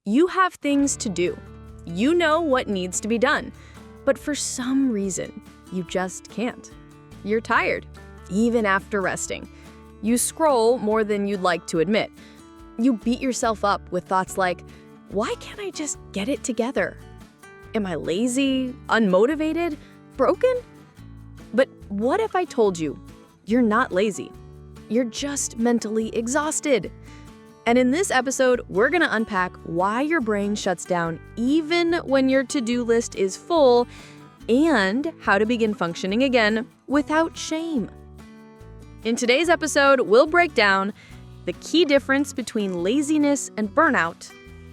You have things to do. You know what needs to be done. But for some reason, you just can't. You're tired, even after resting. You scroll more than you'd like to admit. You beat yourself up with thoughts like, why can't I just get it together? Am I lazy, unmotivated, broken? But what if I told you you're not lazy? You're just mentally exhausted. And in this episode, we're gonna unpack why your brain shuts down even when your to-do list is full and how to begin functioning again without shame. In today's episode, we'll break down the key difference between laziness and burnout,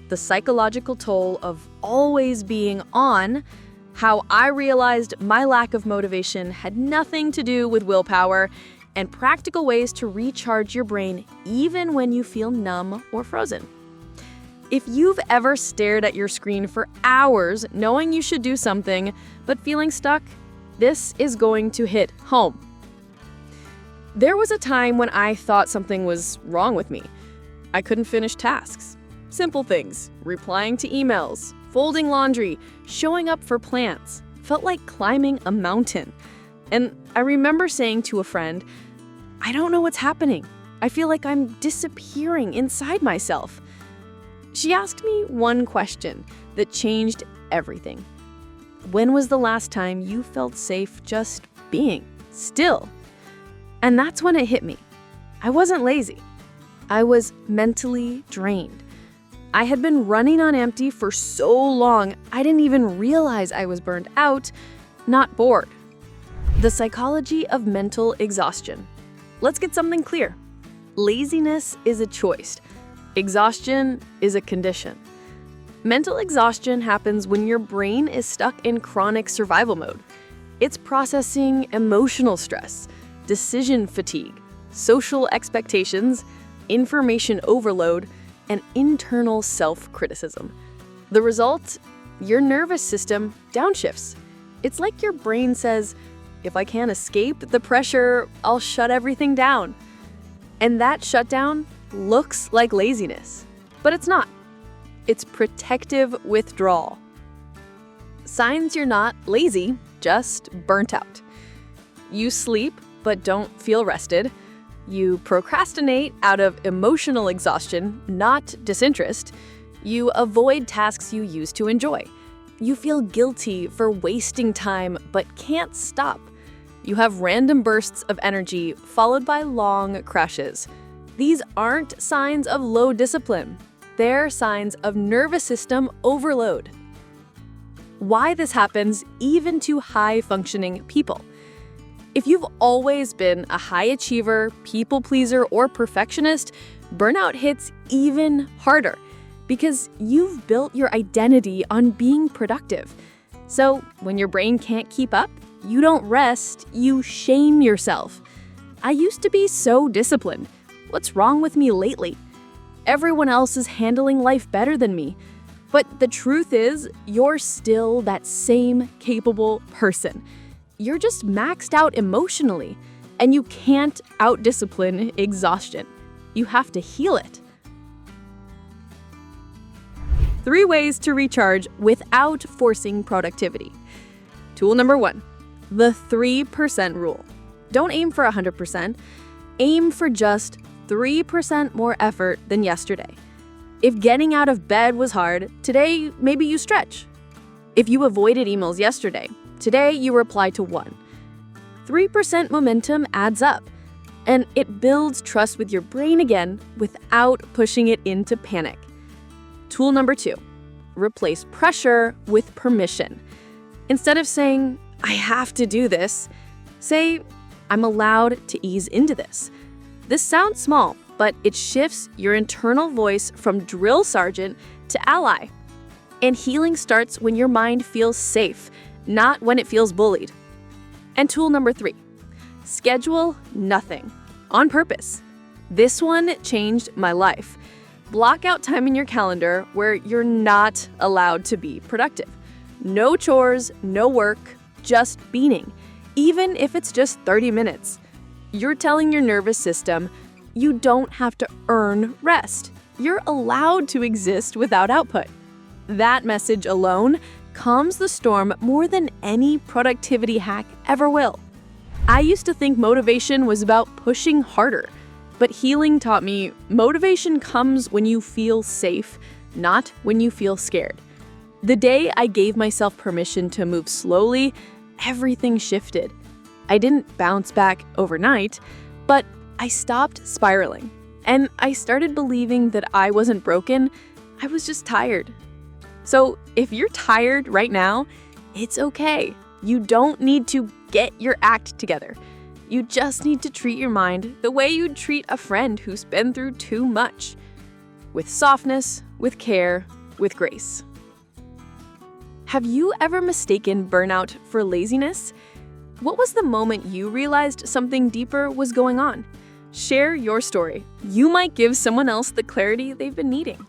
the psychological toll of always being on, how I realized my lack of motivation had nothing to do with willpower, and practical ways to recharge your brain even when you feel numb or frozen. If you've ever stared at your screen for hours knowing you should do something but feeling stuck, this is going to hit home. There was a time when I thought something was wrong with me. I couldn't finish tasks. Simple things, replying to emails, folding laundry, showing up for plans, felt like climbing a mountain. And I remember saying to a friend, I don't know what's happening. I feel like I'm disappearing inside myself. She asked me one question that changed everything. When was the last time you felt safe just being still? And that's when it hit me. I wasn't lazy. I was mentally drained. I had been running on empty for so long, I didn't even realize I was burned out, not bored. The psychology of mental exhaustion. Let's get something clear. Laziness is a choice. Exhaustion is a condition. Mental exhaustion happens when your brain is stuck in chronic survival mode. It's processing emotional stress, decision fatigue, social expectations, information overload, and internal self-criticism. The result? Your nervous system downshifts. It's like your brain says, if I can't escape the pressure, I'll shut everything down. And that shutdown looks like laziness, but it's not. It's protective withdrawal. Signs you're not lazy, just burnt out. You sleep, but don't feel rested. You procrastinate out of emotional exhaustion, not disinterest. You avoid tasks you used to enjoy. You feel guilty for wasting time, but can't stop. You have random bursts of energy followed by long crashes. These aren't signs of low discipline. They're signs of nervous system overload. Why this happens even to high-functioning people. If you've always been a high achiever, people pleaser, or perfectionist, burnout hits even harder because you've built your identity on being productive. So when your brain can't keep up, you don't rest, you shame yourself. I used to be so disciplined. What's wrong with me lately? Everyone else is handling life better than me. But the truth is, you're still that same capable person. You're just maxed out emotionally, and you can't out-discipline exhaustion. You have to heal it. 3 ways to recharge without forcing productivity. Tool number 1. The 3% rule. Don't aim for 100%. Aim for just 3% more effort than yesterday. If getting out of bed was hard, today maybe you stretch. If you avoided emails yesterday, today you reply to one. 3% momentum adds up, and it builds trust with your brain again without pushing it into panic. Tool number 2. Replace pressure with permission. Instead of saying, I have to do this, say, I'm allowed to ease into this. This sounds small, but it shifts your internal voice from drill sergeant to ally. And healing starts when your mind feels safe, not when it feels bullied. And tool number 3, schedule nothing on purpose. This one changed my life. Block out time in your calendar where you're not allowed to be productive. No chores, no work, just being, even if it's just 30 minutes. You're telling your nervous system, you don't have to earn rest. you're allowed to exist without output. That message alone calms the storm more than any productivity hack ever will. I used to think motivation was about pushing harder, but healing taught me motivation comes when you feel safe, not when you feel scared. The day I gave myself permission to move slowly, everything shifted. I didn't bounce back overnight, but I stopped spiraling. And I started believing that I wasn't broken, I was just tired. So if you're tired right now, it's okay. You don't need to get your act together. You just need to treat your mind the way you'd treat a friend who's been through too much. With softness, with care, with grace. Have you ever mistaken burnout for laziness? What was the moment you realized something deeper was going on? Share your story. You might give someone else the clarity they've been needing.